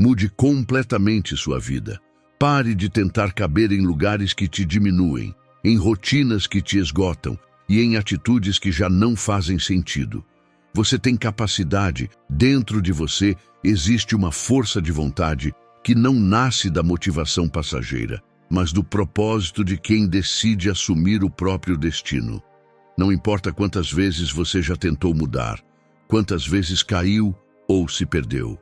Mude completamente sua vida. Pare de tentar caber em lugares que te diminuem, em rotinas que te esgotam e em atitudes que já não fazem sentido. Você tem capacidade, dentro de você existe uma força de vontade que não nasce da motivação passageira, mas do propósito de quem decide assumir o próprio destino. Não importa quantas vezes você já tentou mudar, quantas vezes caiu ou se perdeu.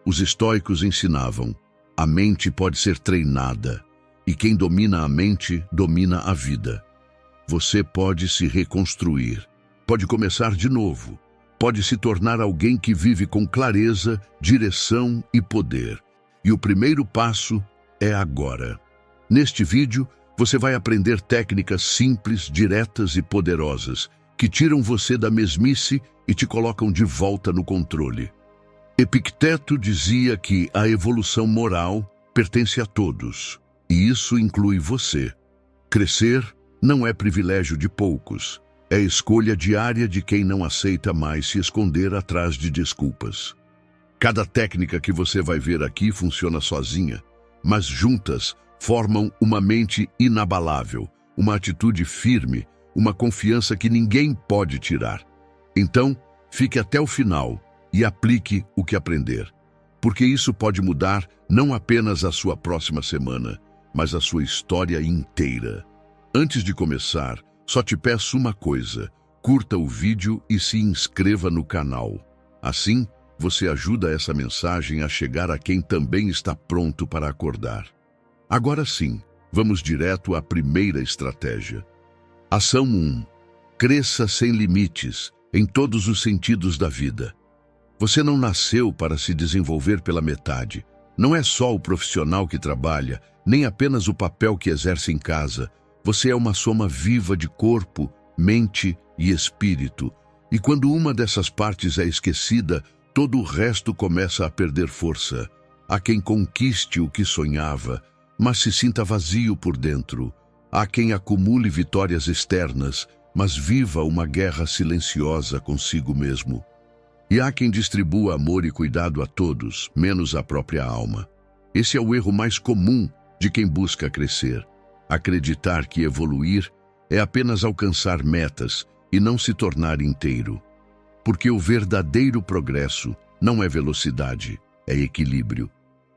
Os estoicos ensinavam: a mente pode ser treinada, e quem domina a mente, domina a vida. Você pode se reconstruir, pode começar de novo, pode se tornar alguém que vive com clareza, direção e poder. E o primeiro passo é agora. Neste vídeo, você vai aprender técnicas simples, diretas e poderosas, que tiram você da mesmice e te colocam de volta no controle. Epicteto dizia que a evolução moral pertence a todos, e isso inclui você. Crescer não é privilégio de poucos, é escolha diária de quem não aceita mais se esconder atrás de desculpas. Cada técnica que você vai ver aqui funciona sozinha, mas juntas formam uma mente inabalável, uma atitude firme, uma confiança que ninguém pode tirar. Então, fique até o final e aplique o que aprender, porque isso pode mudar não apenas a sua próxima semana, mas a sua história inteira. Antes de começar, só te peço uma coisa: curta o vídeo e se inscreva no canal. Assim, você ajuda essa mensagem a chegar a quem também está pronto para acordar. Agora sim, vamos direto à primeira estratégia. Ação 1. Cresça sem limites, em todos os sentidos da vida. Você não nasceu para se desenvolver pela metade. Não é só o profissional que trabalha, nem apenas o papel que exerce em casa. Você é uma soma viva de corpo, mente e espírito. E quando uma dessas partes é esquecida, todo o resto começa a perder força. Há quem conquiste o que sonhava, mas se sinta vazio por dentro. Há quem acumule vitórias externas, mas viva uma guerra silenciosa consigo mesmo. E há quem distribua amor e cuidado a todos, menos à própria alma. Esse é o erro mais comum de quem busca crescer. Acreditar que evoluir é apenas alcançar metas e não se tornar inteiro. Porque o verdadeiro progresso não é velocidade, é equilíbrio.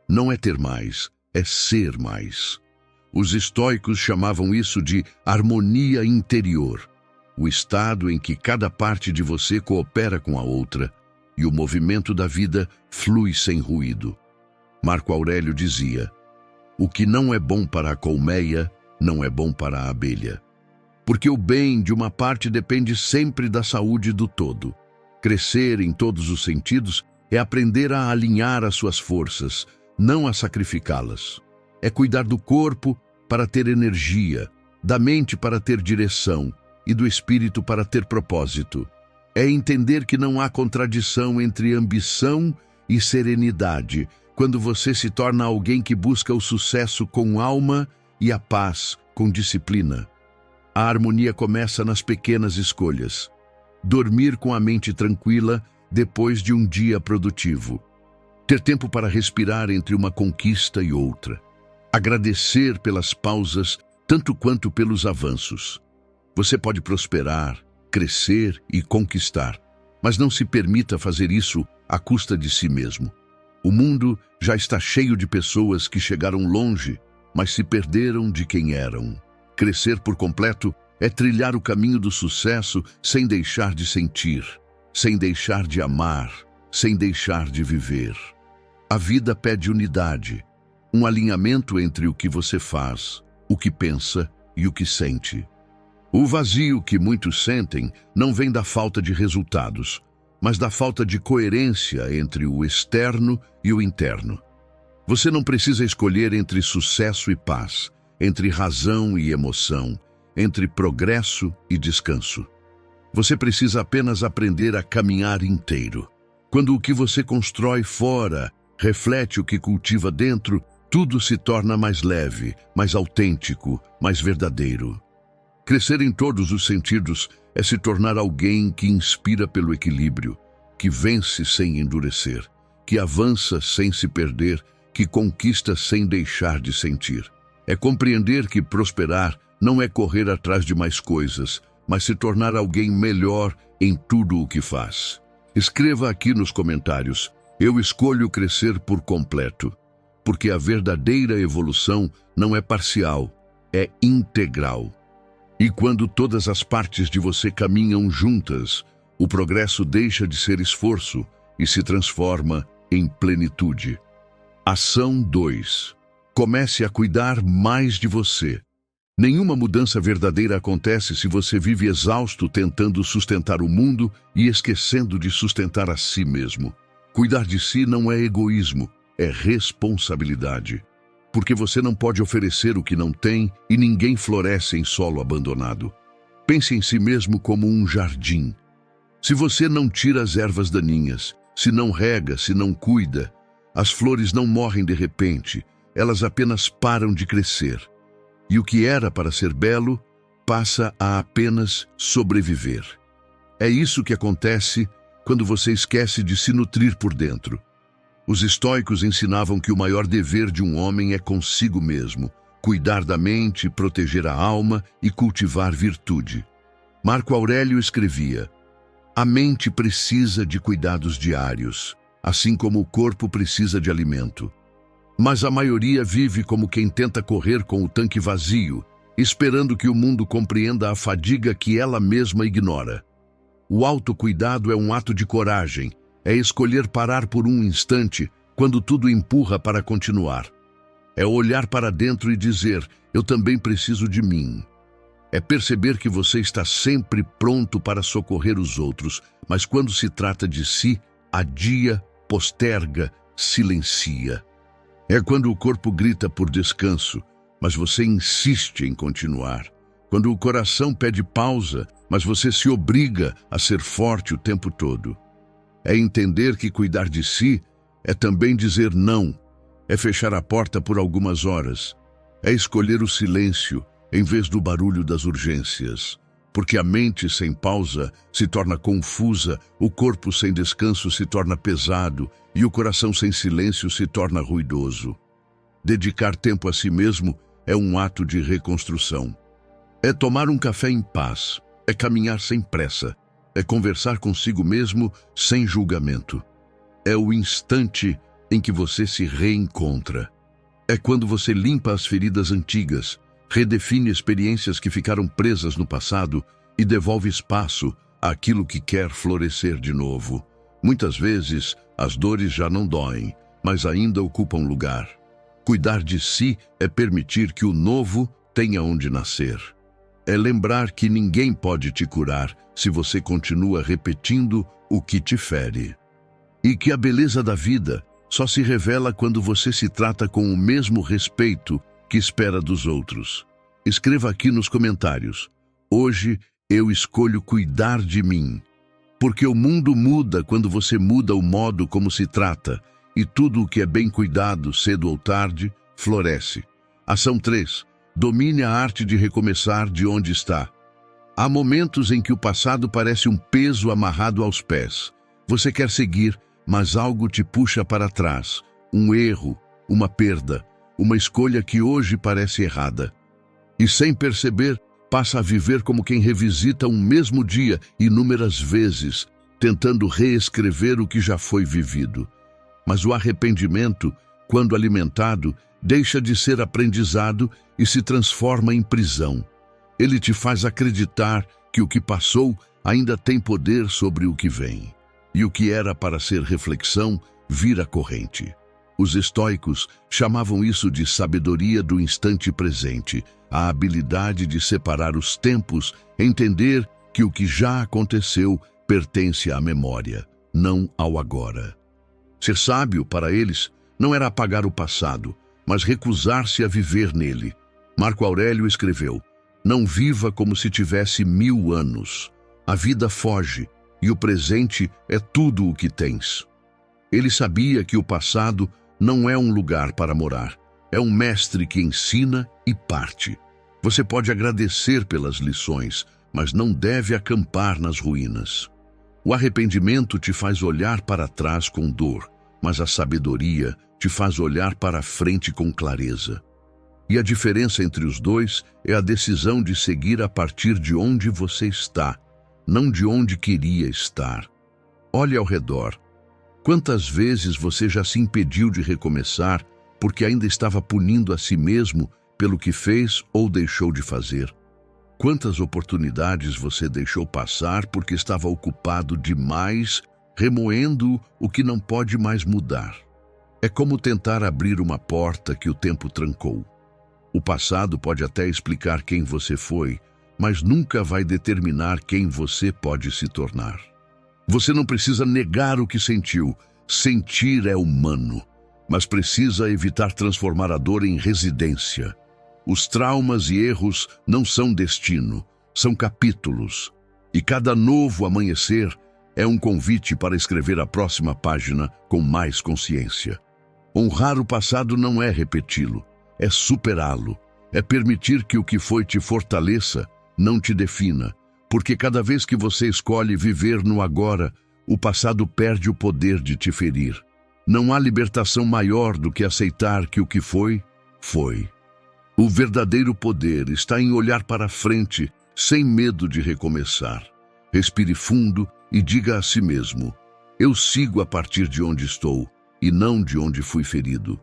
Não é ter mais, é ser mais. Os estoicos chamavam isso de harmonia interior, o estado em que cada parte de você coopera com a outra e o movimento da vida flui sem ruído. Marco Aurélio dizia: o que não é bom para a colmeia, não é bom para a abelha. Porque o bem de uma parte depende sempre da saúde do todo. Crescer em todos os sentidos é aprender a alinhar as suas forças, não a sacrificá-las. É cuidar do corpo para ter energia, da mente para ter direção e do espírito para ter propósito. É entender que não há contradição entre ambição e serenidade, quando você se torna alguém que busca o sucesso com alma e a paz com disciplina. A harmonia começa nas pequenas escolhas. Dormir com a mente tranquila depois de um dia produtivo. Ter tempo para respirar entre uma conquista e outra. Agradecer pelas pausas, tanto quanto pelos avanços. Você pode prosperar, crescer e conquistar, mas não se permita fazer isso à custa de si mesmo. O mundo já está cheio de pessoas que chegaram longe, mas se perderam de quem eram. Crescer por completo é trilhar o caminho do sucesso sem deixar de sentir, sem deixar de amar, sem deixar de viver. A vida pede unidade, um alinhamento entre o que você faz, o que pensa e o que sente. O vazio que muitos sentem não vem da falta de resultados, mas da falta de coerência entre o externo e o interno. Você não precisa escolher entre sucesso e paz, entre razão e emoção, entre progresso e descanso. Você precisa apenas aprender a caminhar inteiro. Quando o que você constrói fora reflete o que cultiva dentro, tudo se torna mais leve, mais autêntico, mais verdadeiro. Crescer em todos os sentidos é se tornar alguém que inspira pelo equilíbrio, que vence sem endurecer, que avança sem se perder que conquista sem deixar de sentir. É compreender que prosperar não é correr atrás de mais coisas, mas se tornar alguém melhor em tudo o que faz. Escreva aqui nos comentários: eu escolho crescer por completo, porque a verdadeira evolução não é parcial, é integral. E quando todas as partes de você caminham juntas, o progresso deixa de ser esforço e se transforma em plenitude. Ação 2. Comece a cuidar mais de você. Nenhuma mudança verdadeira acontece se você vive exausto tentando sustentar o mundo e esquecendo de sustentar a si mesmo. Cuidar de si não é egoísmo, é responsabilidade. Porque você não pode oferecer o que não tem e ninguém floresce em solo abandonado. Pense em si mesmo como um jardim. Se você não tira as ervas daninhas, se não rega, se não cuida, as flores não morrem de repente, elas apenas param de crescer. E o que era para ser belo passa a apenas sobreviver. É isso que acontece quando você esquece de se nutrir por dentro. Os estoicos ensinavam que o maior dever de um homem é consigo mesmo, cuidar da mente, proteger a alma e cultivar virtude. Marco Aurélio escrevia: a mente precisa de cuidados diários, assim como o corpo precisa de alimento. Mas a maioria vive como quem tenta correr com o tanque vazio, esperando que o mundo compreenda a fadiga que ela mesma ignora. O autocuidado é um ato de coragem, é escolher parar por um instante quando tudo empurra para continuar. É olhar para dentro e dizer: eu também preciso de mim. É perceber que você está sempre pronto para socorrer os outros, mas quando se trata de si, adia, posterga, silencia. É quando o corpo grita por descanso, mas você insiste em continuar. Quando o coração pede pausa, mas você se obriga a ser forte o tempo todo. É entender que cuidar de si é também dizer não, é fechar a porta por algumas horas, é escolher o silêncio em vez do barulho das urgências. Porque a mente sem pausa se torna confusa, o corpo sem descanso se torna pesado e o coração sem silêncio se torna ruidoso. Dedicar tempo a si mesmo é um ato de reconstrução. É tomar um café em paz, é caminhar sem pressa, é conversar consigo mesmo sem julgamento. É o instante em que você se reencontra. É quando você limpa as feridas antigas, redefine experiências que ficaram presas no passado e devolve espaço àquilo que quer florescer de novo. Muitas vezes, as dores já não doem, mas ainda ocupam lugar. Cuidar de si é permitir que o novo tenha onde nascer. É lembrar que ninguém pode te curar se você continua repetindo o que te fere. E que a beleza da vida só se revela quando você se trata com o mesmo respeito que espera dos outros. Escreva aqui nos comentários: hoje eu escolho cuidar de mim. Porque o mundo muda quando você muda o modo como se trata, e tudo o que é bem cuidado, cedo ou tarde, floresce. Ação 3. Domine a arte de recomeçar de onde está. Há momentos em que o passado parece um peso amarrado aos pés. Você quer seguir, mas algo te puxa para trás. Um erro, uma perda, uma escolha que hoje parece errada. E sem perceber, passa a viver como quem revisita um mesmo dia inúmeras vezes, tentando reescrever o que já foi vivido. Mas o arrependimento, quando alimentado, deixa de ser aprendizado e se transforma em prisão. Ele te faz acreditar que o que passou ainda tem poder sobre o que vem. E o que era para ser reflexão vira corrente. Os estoicos chamavam isso de sabedoria do instante presente, a habilidade de separar os tempos, entender que o que já aconteceu pertence à memória, não ao agora. Ser sábio, para eles, não era apagar o passado, mas recusar-se a viver nele. Marco Aurélio escreveu: não viva como se tivesse 1000 anos. A vida foge, e o presente é tudo o que tens. Ele sabia que o passado não é um lugar para morar, é um mestre que ensina e parte. Você pode agradecer pelas lições, mas não deve acampar nas ruínas. O arrependimento te faz olhar para trás com dor, mas a sabedoria te faz olhar para a frente com clareza. E a diferença entre os dois é a decisão de seguir a partir de onde você está, não de onde queria estar. Olhe ao redor. Quantas vezes você já se impediu de recomeçar porque ainda estava punindo a si mesmo pelo que fez ou deixou de fazer? Quantas oportunidades você deixou passar porque estava ocupado demais, remoendo o que não pode mais mudar? É como tentar abrir uma porta que o tempo trancou. O passado pode até explicar quem você foi, mas nunca vai determinar quem você pode se tornar. Você não precisa negar o que sentiu. Sentir é humano, mas precisa evitar transformar a dor em residência. Os traumas e erros não são destino, são capítulos. E cada novo amanhecer é um convite para escrever a próxima página com mais consciência. Honrar o passado não é repeti-lo, é superá-lo. É permitir que o que foi te fortaleça, não te defina. Porque cada vez que você escolhe viver no agora, o passado perde o poder de te ferir. Não há libertação maior do que aceitar que o que foi, foi. O verdadeiro poder está em olhar para frente, sem medo de recomeçar. Respire fundo e diga a si mesmo: eu sigo a partir de onde estou e não de onde fui ferido.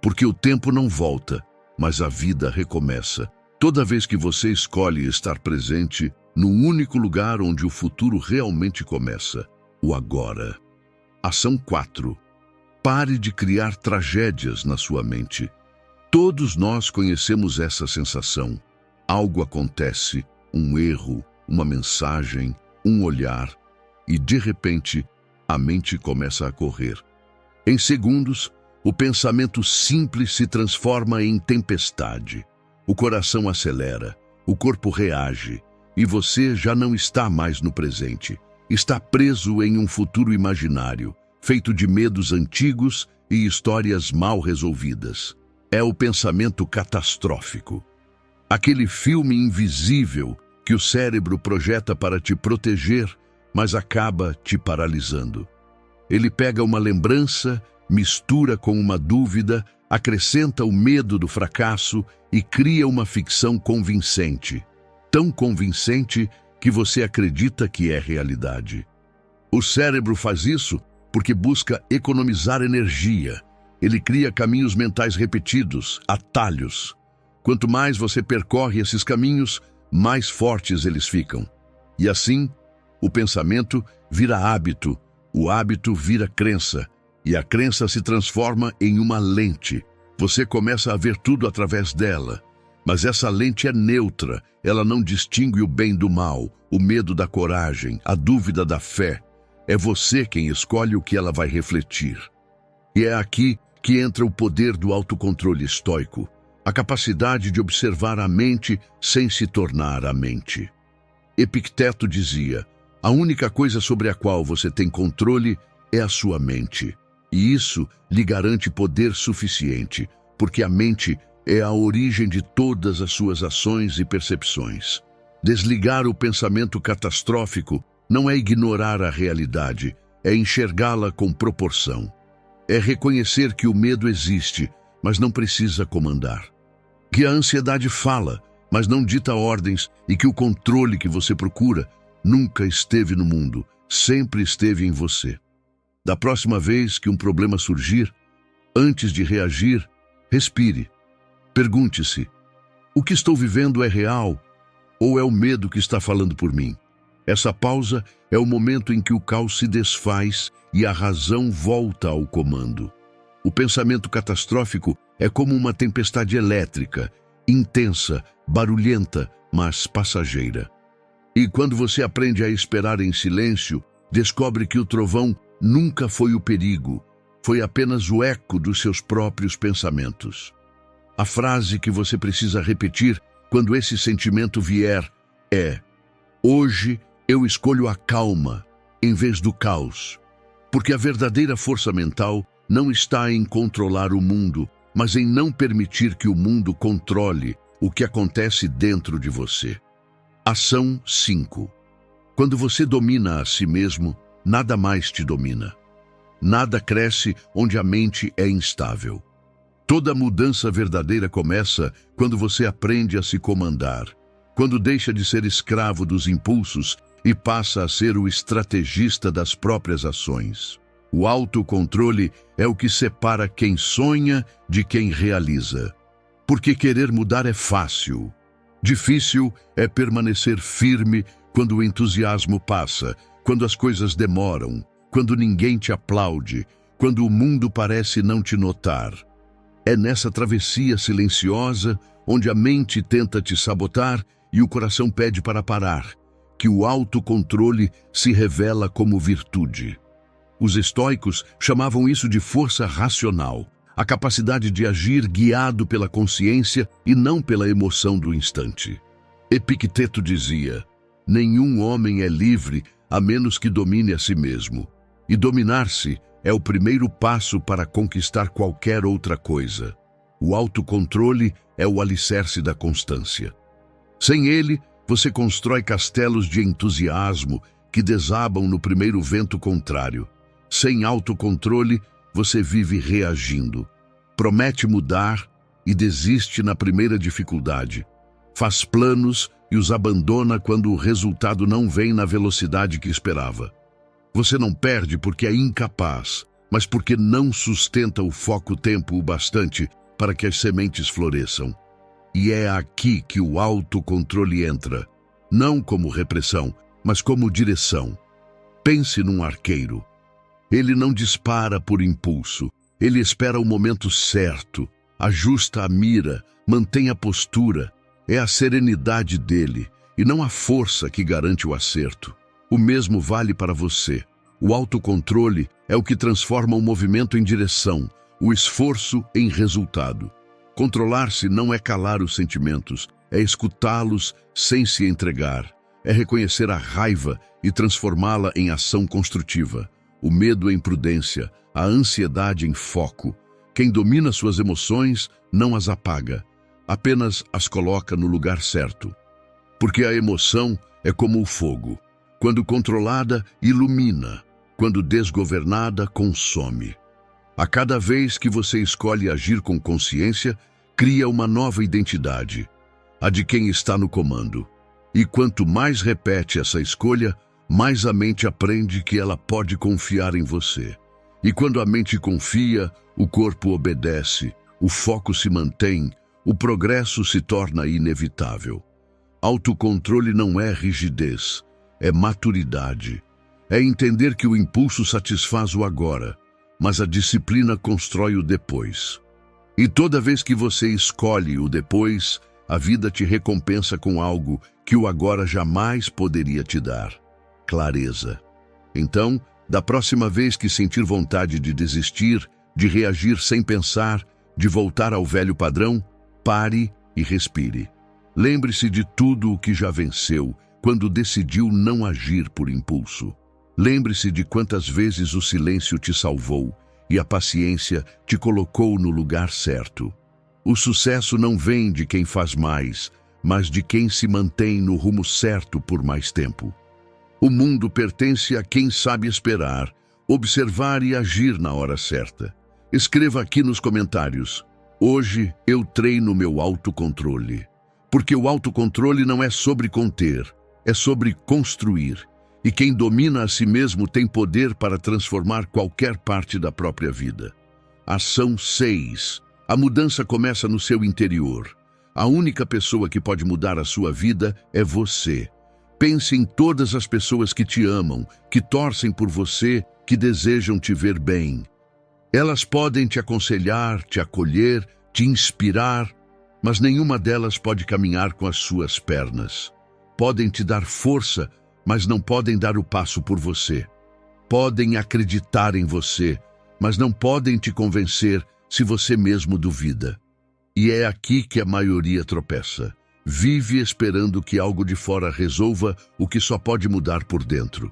Porque o tempo não volta, mas a vida recomeça. Toda vez que você escolhe estar presente no único lugar onde o futuro realmente começa, o agora. Ação 4. Pare de criar tragédias na sua mente. Todos nós conhecemos essa sensação. Algo acontece, um erro, uma mensagem, um olhar, e de repente a mente começa a correr. Em segundos, o pensamento simples se transforma em tempestade. O coração acelera, o corpo reage, e você já não está mais no presente. Está preso em um futuro imaginário, feito de medos antigos e histórias mal resolvidas. É o pensamento catastrófico. Aquele filme invisível que o cérebro projeta para te proteger, mas acaba te paralisando. Ele pega uma lembrança, mistura com uma dúvida, acrescenta o medo do fracasso e cria uma ficção convincente. Tão convincente que você acredita que é realidade. O cérebro faz isso porque busca economizar energia. Ele cria caminhos mentais repetidos, atalhos. Quanto mais você percorre esses caminhos, mais fortes eles ficam. E assim, o pensamento vira hábito, o hábito vira crença, e a crença se transforma em uma lente. Você começa a ver tudo através dela. Mas essa lente é neutra, ela não distingue o bem do mal, o medo da coragem, a dúvida da fé. É você quem escolhe o que ela vai refletir. E é aqui que entra o poder do autocontrole estoico, a capacidade de observar a mente sem se tornar a mente. Epicteto dizia: a única coisa sobre a qual você tem controle é a sua mente. E isso lhe garante poder suficiente, porque a mente é a origem de todas as suas ações e percepções. Desligar o pensamento catastrófico não é ignorar a realidade, é enxergá-la com proporção. É reconhecer que o medo existe, mas não precisa comandar. Que a ansiedade fala, mas não dita ordens, e que o controle que você procura nunca esteve no mundo, sempre esteve em você. Da próxima vez que um problema surgir, antes de reagir, respire. Pergunte-se: o que estou vivendo é real ou é o medo que está falando por mim? Essa pausa é o momento em que o caos se desfaz e a razão volta ao comando. O pensamento catastrófico é como uma tempestade elétrica, intensa, barulhenta, mas passageira. E quando você aprende a esperar em silêncio, descobre que o trovão nunca foi o perigo, foi apenas o eco dos seus próprios pensamentos. A frase que você precisa repetir quando esse sentimento vier é: hoje eu escolho a calma em vez do caos. Porque a verdadeira força mental não está em controlar o mundo, mas em não permitir que o mundo controle o que acontece dentro de você. Ação 5. Quando você domina a si mesmo, nada mais te domina. Nada cresce onde a mente é instável. Toda mudança verdadeira começa quando você aprende a se comandar, quando deixa de ser escravo dos impulsos e passa a ser o estrategista das próprias ações. O autocontrole é o que separa quem sonha de quem realiza. Porque querer mudar é fácil. Difícil é permanecer firme quando o entusiasmo passa, quando as coisas demoram, quando ninguém te aplaude, quando o mundo parece não te notar. É nessa travessia silenciosa, onde a mente tenta te sabotar e o coração pede para parar, que o autocontrole se revela como virtude. Os estoicos chamavam isso de força racional, a capacidade de agir guiado pela consciência e não pela emoção do instante. Epicteto dizia: nenhum homem é livre a menos que domine a si mesmo, e dominar-se é o primeiro passo para conquistar qualquer outra coisa. O autocontrole é o alicerce da constância. Sem ele, você constrói castelos de entusiasmo que desabam no primeiro vento contrário. Sem autocontrole, você vive reagindo. Promete mudar e desiste na primeira dificuldade. Faz planos e os abandona quando o resultado não vem na velocidade que esperava. Você não perde porque é incapaz, mas porque não sustenta o foco tempo o bastante para que as sementes floresçam. E é aqui que o autocontrole entra, não como repressão, mas como direção. Pense num arqueiro. Ele não dispara por impulso, ele espera o momento certo, ajusta a mira, mantém a postura. É a serenidade dele, e não a força que garante o acerto. O mesmo vale para você. O autocontrole é o que transforma o movimento em direção, o esforço em resultado. Controlar-se não é calar os sentimentos, é escutá-los sem se entregar. É reconhecer a raiva e transformá-la em ação construtiva. O medo em prudência, a ansiedade em foco. Quem domina suas emoções não as apaga, apenas as coloca no lugar certo. Porque a emoção é como o fogo. Quando controlada, ilumina. Quando desgovernada, consome. A cada vez que você escolhe agir com consciência, cria uma nova identidade, a de quem está no comando. E quanto mais repete essa escolha, mais a mente aprende que ela pode confiar em você. E quando a mente confia, o corpo obedece, o foco se mantém, o progresso se torna inevitável. Autocontrole não é rigidez, é maturidade. É entender que o impulso satisfaz o agora, mas a disciplina constrói o depois. E toda vez que você escolhe o depois, a vida te recompensa com algo que o agora jamais poderia te dar: clareza. Então, da próxima vez que sentir vontade de desistir, de reagir sem pensar, de voltar ao velho padrão, pare e respire. Lembre-se de tudo o que já venceu quando decidiu não agir por impulso. Lembre-se de quantas vezes o silêncio te salvou e a paciência te colocou no lugar certo. O sucesso não vem de quem faz mais, mas de quem se mantém no rumo certo por mais tempo. O mundo pertence a quem sabe esperar, observar e agir na hora certa. Escreva aqui nos comentários: hoje eu treino meu autocontrole. Porque o autocontrole não é sobre conter, é sobre construir. E quem domina a si mesmo tem poder para transformar qualquer parte da própria vida. Ação 6. A mudança começa no seu interior. A única pessoa que pode mudar a sua vida é você. Pense em todas as pessoas que te amam, que torcem por você, que desejam te ver bem. Elas podem te aconselhar, te acolher, te inspirar, mas nenhuma delas pode caminhar com as suas pernas. Podem te dar força, mas não podem dar o passo por você. Podem acreditar em você, mas não podem te convencer se você mesmo duvida. E é aqui que a maioria tropeça. Vive esperando que algo de fora resolva o que só pode mudar por dentro.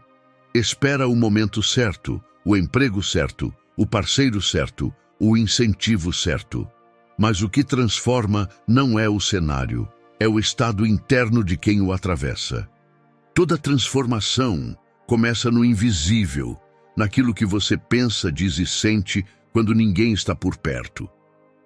Espera o momento certo, o emprego certo, o parceiro certo, o incentivo certo. Mas o que transforma não é o cenário, é o estado interno de quem o atravessa. Toda transformação começa no invisível, naquilo que você pensa, diz e sente quando ninguém está por perto.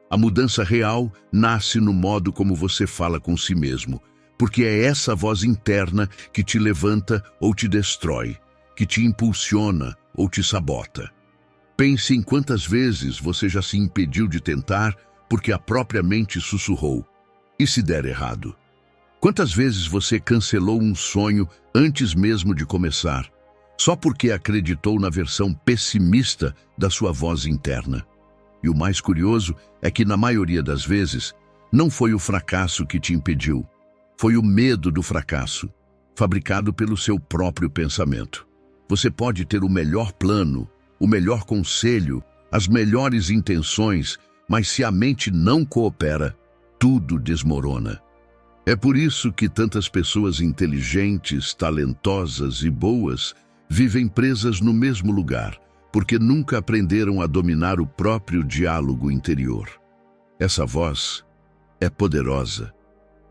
A mudança real nasce no modo como você fala com si mesmo, porque é essa voz interna que te levanta ou te destrói, que te impulsiona ou te sabota. Pense em quantas vezes você já se impediu de tentar porque a própria mente sussurrou: e se der errado? Quantas vezes você cancelou um sonho antes mesmo de começar, só porque acreditou na versão pessimista da sua voz interna? E o mais curioso é que, na maioria das vezes, não foi o fracasso que te impediu. Foi o medo do fracasso, fabricado pelo seu próprio pensamento. Você pode ter o melhor plano, o melhor conselho, as melhores intenções, mas se a mente não coopera, tudo desmorona. É por isso que tantas pessoas inteligentes, talentosas e boas vivem presas no mesmo lugar, porque nunca aprenderam a dominar o próprio diálogo interior. Essa voz é poderosa.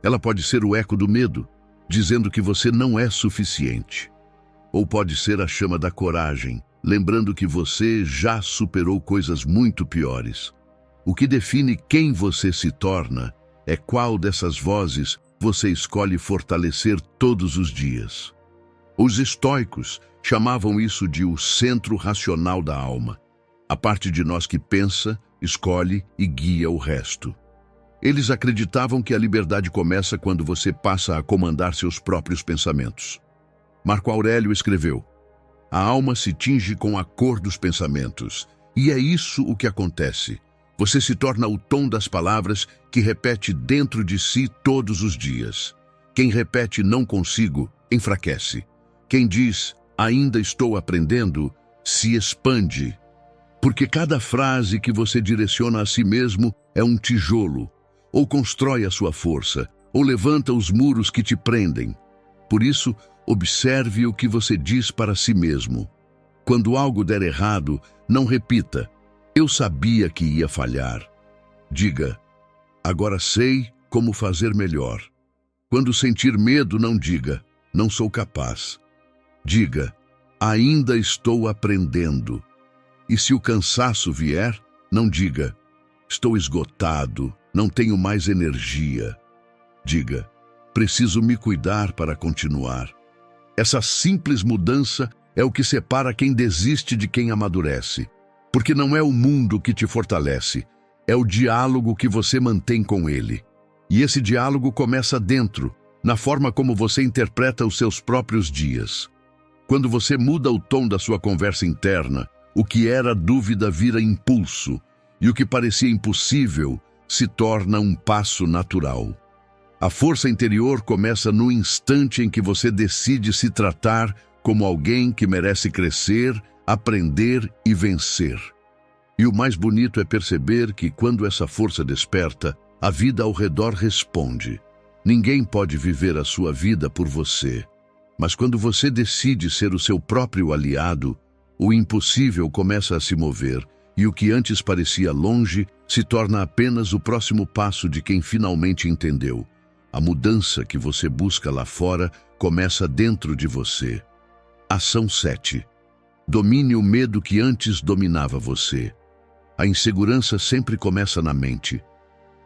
Ela pode ser o eco do medo, dizendo que você não é suficiente. Ou pode ser a chama da coragem, lembrando que você já superou coisas muito piores. O que define quem você se torna é qual dessas vozes você escolhe fortalecer todos os dias. Os estoicos chamavam isso de o centro racional da alma, a parte de nós que pensa, escolhe e guia o resto. Eles acreditavam que a liberdade começa quando você passa a comandar seus próprios pensamentos. Marco Aurélio escreveu: a alma se tinge com a cor dos pensamentos, e é isso o que acontece. Você se torna o tom das palavras que repete dentro de si todos os dias. Quem repete "não consigo" enfraquece. Quem diz "ainda estou aprendendo" se expande. Porque cada frase que você direciona a si mesmo é um tijolo, ou constrói a sua força, ou levanta os muros que te prendem. Por isso, observe o que você diz para si mesmo. Quando algo der errado, não repita: eu sabia que ia falhar. Diga: agora sei como fazer melhor. Quando sentir medo, não diga: não sou capaz. Diga: ainda estou aprendendo. E se o cansaço vier, não diga: estou esgotado, não tenho mais energia. Diga: preciso me cuidar para continuar. Essa simples mudança é o que separa quem desiste de quem amadurece. Porque não é o mundo que te fortalece, é o diálogo que você mantém com ele. E esse diálogo começa dentro, na forma como você interpreta os seus próprios dias. Quando você muda o tom da sua conversa interna, o que era dúvida vira impulso, e o que parecia impossível se torna um passo natural. A força interior começa no instante em que você decide se tratar como alguém que merece crescer, aprender e vencer. E o mais bonito é perceber que, quando essa força desperta, a vida ao redor responde. Ninguém pode viver a sua vida por você. Mas quando você decide ser o seu próprio aliado, o impossível começa a se mover, e o que antes parecia longe se torna apenas o próximo passo de quem finalmente entendeu. A mudança que você busca lá fora começa dentro de você. Ação 7. Domine o medo que antes dominava você. A insegurança sempre começa na mente.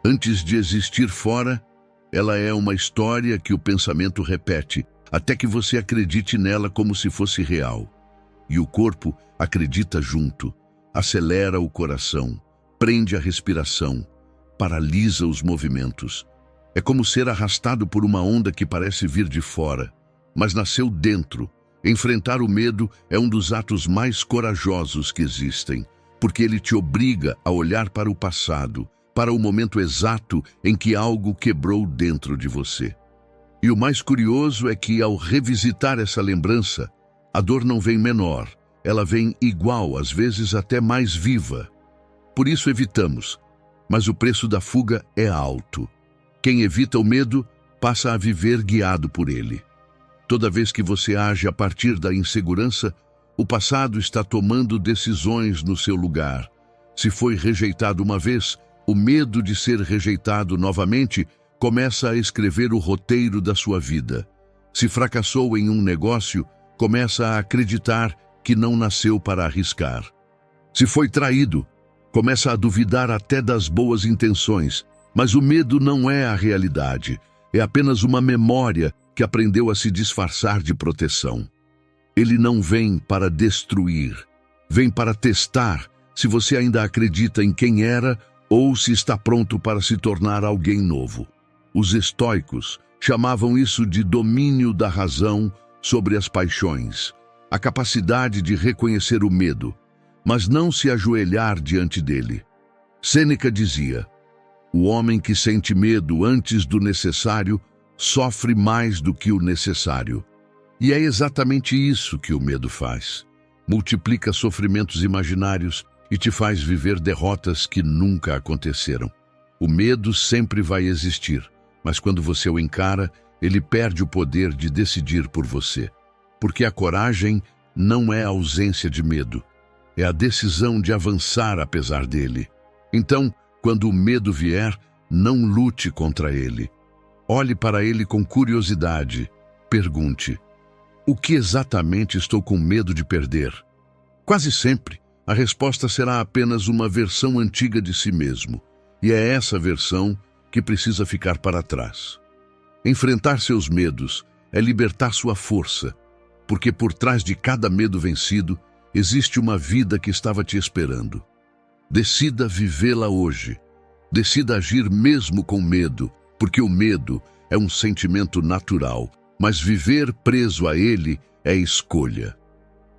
Antes de existir fora, ela é uma história que o pensamento repete, até que você acredite nela como se fosse real. E o corpo acredita junto, acelera o coração, prende a respiração, paralisa os movimentos. É como ser arrastado por uma onda que parece vir de fora, mas nasceu dentro. Enfrentar o medo é um dos atos mais corajosos que existem, porque ele te obriga a olhar para o passado, para o momento exato em que algo quebrou dentro de você. E o mais curioso é que, ao revisitar essa lembrança, a dor não vem menor, ela vem igual, às vezes até mais viva. Por isso evitamos, mas o preço da fuga é alto. Quem evita o medo passa a viver guiado por ele. Toda vez que você age a partir da insegurança, o passado está tomando decisões no seu lugar. Se foi rejeitado uma vez, o medo de ser rejeitado novamente começa a escrever o roteiro da sua vida. Se fracassou em um negócio, começa a acreditar que não nasceu para arriscar. Se foi traído, começa a duvidar até das boas intenções, mas o medo não é a realidade, é apenas uma memória que aprendeu a se disfarçar de proteção. Ele não vem para destruir, vem para testar se você ainda acredita em quem era ou se está pronto para se tornar alguém novo. Os estoicos chamavam isso de domínio da razão sobre as paixões, a capacidade de reconhecer o medo, mas não se ajoelhar diante dele. Sêneca dizia: o homem que sente medo antes do necessário sofre mais do que o necessário. E é exatamente isso que o medo faz. Multiplica sofrimentos imaginários e te faz viver derrotas que nunca aconteceram. O medo sempre vai existir, mas quando você o encara, ele perde o poder de decidir por você. Porque a coragem não é a ausência de medo, é a decisão de avançar apesar dele. Então, quando o medo vier, não lute contra ele. Olhe para ele com curiosidade. Pergunte: o que exatamente estou com medo de perder? Quase sempre, a resposta será apenas uma versão antiga de si mesmo. E é essa versão que precisa ficar para trás. Enfrentar seus medos é libertar sua força, porque por trás de cada medo vencido, existe uma vida que estava te esperando. Decida vivê-la hoje. Decida agir mesmo com medo, porque o medo é um sentimento natural, mas viver preso a ele é escolha.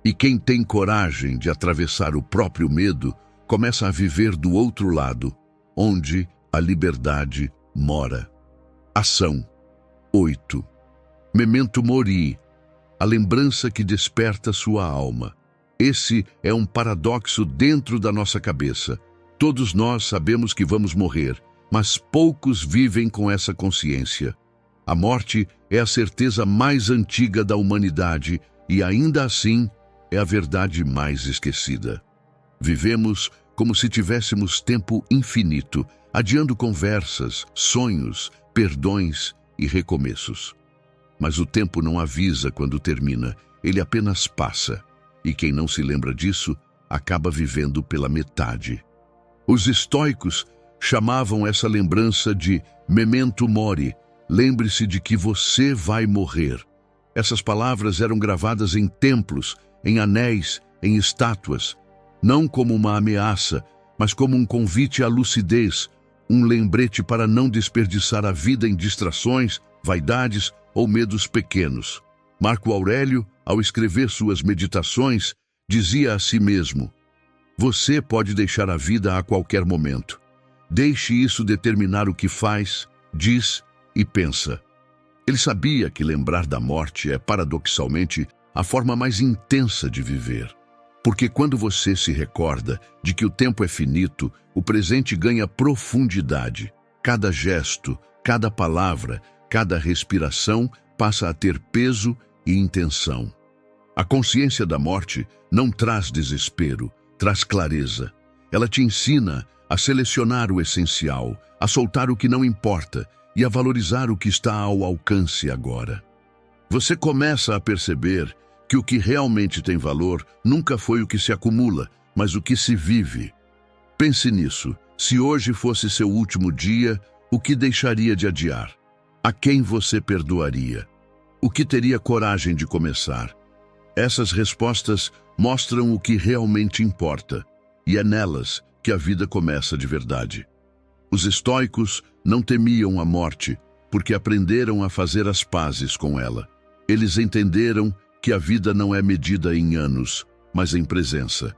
E quem tem coragem de atravessar o próprio medo, começa a viver do outro lado, onde a liberdade mora. Ação 8. Memento mori, a lembrança que desperta sua alma. Esse é um paradoxo dentro da nossa cabeça. Todos nós sabemos que vamos morrer, mas poucos vivem com essa consciência. A morte é a certeza mais antiga da humanidade e, ainda assim, é a verdade mais esquecida. Vivemos como se tivéssemos tempo infinito, adiando conversas, sonhos, perdões e recomeços. Mas o tempo não avisa quando termina, ele apenas passa. E quem não se lembra disso, acaba vivendo pela metade. Os estoicos chamavam essa lembrança de memento mori, lembre-se de que você vai morrer. Essas palavras eram gravadas em templos, em anéis, em estátuas, não como uma ameaça, mas como um convite à lucidez, um lembrete para não desperdiçar a vida em distrações, vaidades ou medos pequenos. Marco Aurélio, ao escrever suas meditações, dizia a si mesmo: você pode deixar a vida a qualquer momento. Deixe isso determinar o que faz, diz e pensa. Ele sabia que lembrar da morte é, paradoxalmente, a forma mais intensa de viver. Porque quando você se recorda de que o tempo é finito, o presente ganha profundidade. Cada gesto, cada palavra, cada respiração passa a ter peso e intenção. A consciência da morte não traz desespero, traz clareza. Ela te ensina a selecionar o essencial, a soltar o que não importa e a valorizar o que está ao alcance agora. Você começa a perceber que o que realmente tem valor nunca foi o que se acumula, mas o que se vive. Pense nisso. Se hoje fosse seu último dia, o que deixaria de adiar? A quem você perdoaria? O que teria coragem de começar? Essas respostas mostram o que realmente importa, e é nelas que a vida começa de verdade. Os estoicos não temiam a morte, porque aprenderam a fazer as pazes com ela. Eles entenderam que a vida não é medida em anos, mas em presença.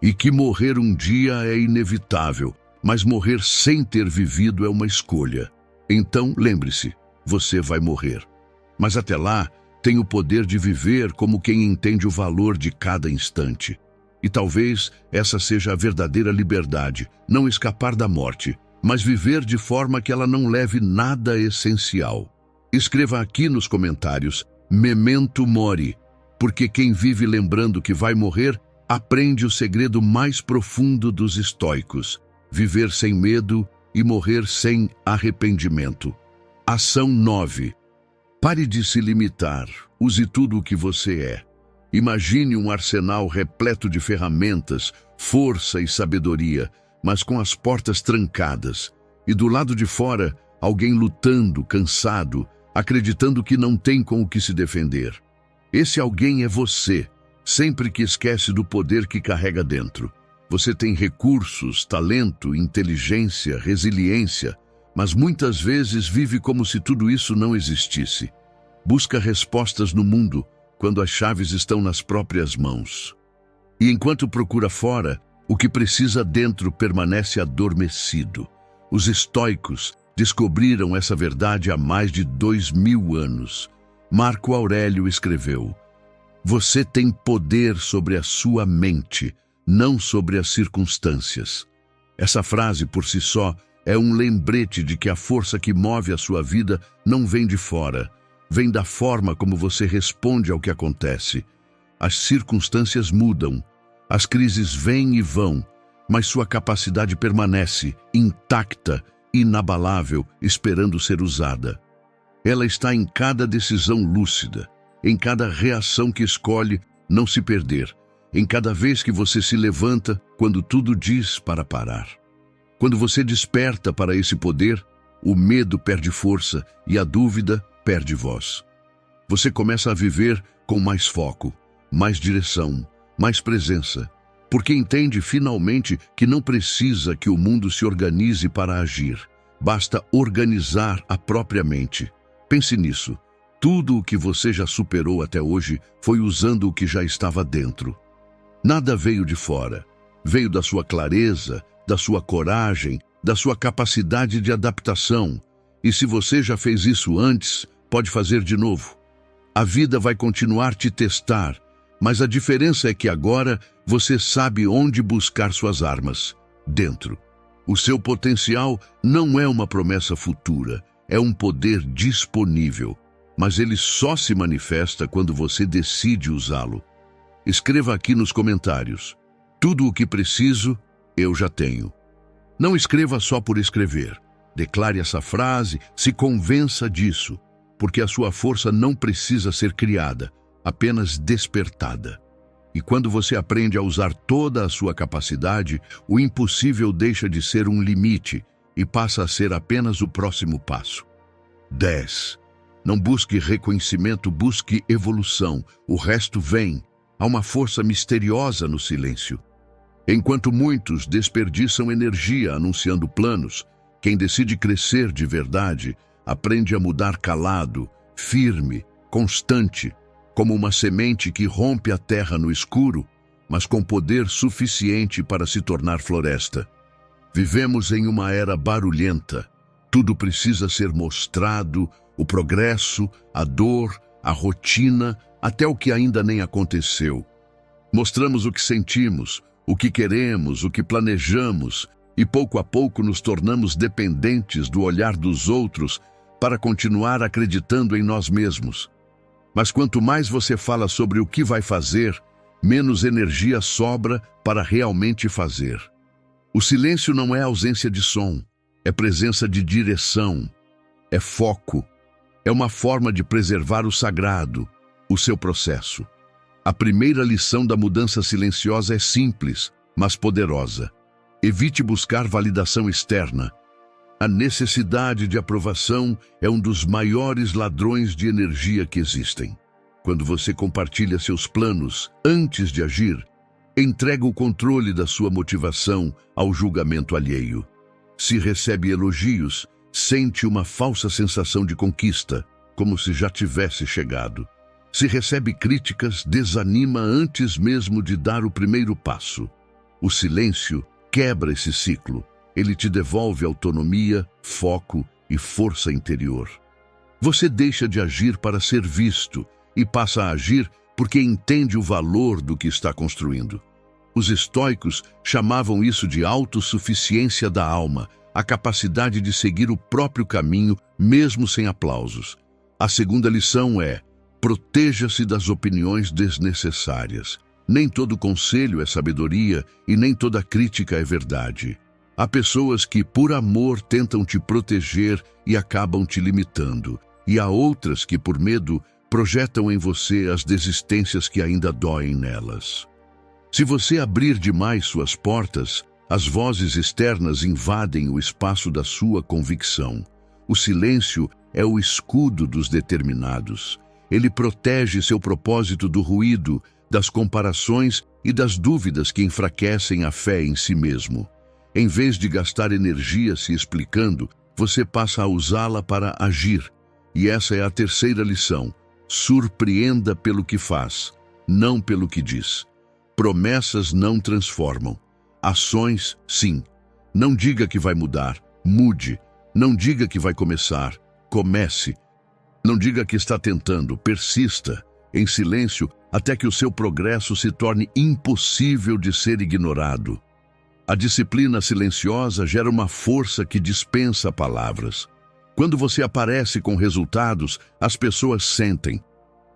E que morrer um dia é inevitável, mas morrer sem ter vivido é uma escolha. Então, lembre-se, você vai morrer. Mas até lá, tem o poder de viver como quem entende o valor de cada instante. E talvez essa seja a verdadeira liberdade, não escapar da morte, mas viver de forma que ela não leve nada essencial. Escreva aqui nos comentários: memento mori, porque quem vive lembrando que vai morrer, aprende o segredo mais profundo dos estoicos: viver sem medo e morrer sem arrependimento. Ação 9. Pare de se limitar, use tudo o que você é. Imagine um arsenal repleto de ferramentas, força e sabedoria, mas com as portas trancadas. E do lado de fora, alguém lutando, cansado, acreditando que não tem com o que se defender. Esse alguém é você, sempre que esquece do poder que carrega dentro. Você tem recursos, talento, inteligência, resiliência, mas muitas vezes vive como se tudo isso não existisse. Busca respostas no mundo, quando as chaves estão nas próprias mãos. E enquanto procura fora, o que precisa dentro permanece adormecido. Os estoicos descobriram essa verdade há mais de 2000 anos. Marco Aurélio escreveu: "Você tem poder sobre a sua mente, não sobre as circunstâncias." Essa frase, por si só, é um lembrete de que a força que move a sua vida não vem de fora, vem da forma como você responde ao que acontece. As circunstâncias mudam, as crises vêm e vão, mas sua capacidade permanece intacta, inabalável, esperando ser usada. Ela está em cada decisão lúcida, em cada reação que escolhe não se perder, em cada vez que você se levanta quando tudo diz para parar. Quando você desperta para esse poder, o medo perde força e a dúvida perde voz. Você começa a viver com mais foco, mais direção, mais presença, porque entende finalmente que não precisa que o mundo se organize para agir. Basta organizar a própria mente. Pense nisso. Tudo o que você já superou até hoje foi usando o que já estava dentro. Nada veio de fora. Veio da sua clareza, da sua coragem, da sua capacidade de adaptação. E se você já fez isso antes, pode fazer de novo. A vida vai continuar te testar, mas a diferença é que agora você sabe onde buscar suas armas, dentro. O seu potencial não é uma promessa futura, é um poder disponível, mas ele só se manifesta quando você decide usá-lo. Escreva aqui nos comentários: "Tudo o que preciso, eu já tenho." Não escreva só por escrever. Declare essa frase, se convença disso, porque a sua força não precisa ser criada, apenas despertada. E quando você aprende a usar toda a sua capacidade, o impossível deixa de ser um limite e passa a ser apenas o próximo passo. 10. Não busque reconhecimento, busque evolução. O resto vem. Há uma força misteriosa no silêncio. Enquanto muitos desperdiçam energia anunciando planos, quem decide crescer de verdade aprende a mudar calado, firme, constante, como uma semente que rompe a terra no escuro, mas com poder suficiente para se tornar floresta. Vivemos em uma era barulhenta. Tudo precisa ser mostrado, o progresso, a dor, a rotina, até o que ainda nem aconteceu. Mostramos o que sentimos, o que queremos, o que planejamos, e pouco a pouco nos tornamos dependentes do olhar dos outros para continuar acreditando em nós mesmos. Mas quanto mais você fala sobre o que vai fazer, menos energia sobra para realmente fazer. O silêncio não é ausência de som, é presença de direção, é foco, é uma forma de preservar o sagrado, o seu processo. A primeira lição da mudança silenciosa é simples, mas poderosa. Evite buscar validação externa. A necessidade de aprovação é um dos maiores ladrões de energia que existem. Quando você compartilha seus planos antes de agir, entrega o controle da sua motivação ao julgamento alheio. Se recebe elogios, sente uma falsa sensação de conquista, como se já tivesse chegado. Se recebe críticas, desanima antes mesmo de dar o primeiro passo. O silêncio quebra esse ciclo. Ele te devolve autonomia, foco e força interior. Você deixa de agir para ser visto e passa a agir porque entende o valor do que está construindo. Os estoicos chamavam isso de autossuficiência da alma, a capacidade de seguir o próprio caminho, mesmo sem aplausos. A segunda lição é: proteja-se das opiniões desnecessárias. Nem todo conselho é sabedoria e nem toda crítica é verdade. Há pessoas que, por amor, tentam te proteger e acabam te limitando. E há outras que, por medo, projetam em você as desistências que ainda doem nelas. Se você abrir demais suas portas, as vozes externas invadem o espaço da sua convicção. O silêncio é o escudo dos determinados. Ele protege seu propósito do ruído, das comparações e das dúvidas que enfraquecem a fé em si mesmo. Em vez de gastar energia se explicando, você passa a usá-la para agir. E essa é a terceira lição. Surpreenda pelo que faz, não pelo que diz. Promessas não transformam. Ações, sim. Não diga que vai mudar, mude. Não diga que vai começar, comece. Não diga que está tentando, persista, em silêncio, até que o seu progresso se torne impossível de ser ignorado. A disciplina silenciosa gera uma força que dispensa palavras. Quando você aparece com resultados, as pessoas sentem.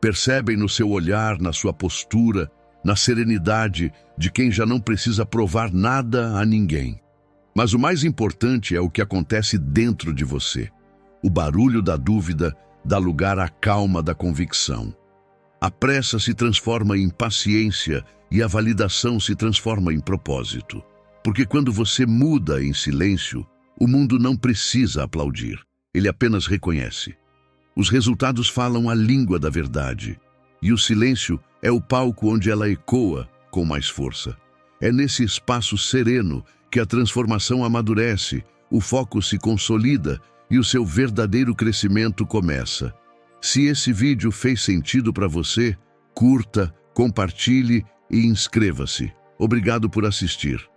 Percebem no seu olhar, na sua postura, na serenidade de quem já não precisa provar nada a ninguém. Mas o mais importante é o que acontece dentro de você. O barulho da dúvida dá lugar à calma da convicção. A pressa se transforma em paciência e a validação se transforma em propósito. Porque quando você muda em silêncio, o mundo não precisa aplaudir. Ele apenas reconhece. Os resultados falam a língua da verdade. E o silêncio é o palco onde ela ecoa com mais força. É nesse espaço sereno que a transformação amadurece, o foco se consolida e o seu verdadeiro crescimento começa. Se esse vídeo fez sentido para você, curta, compartilhe e inscreva-se. Obrigado por assistir.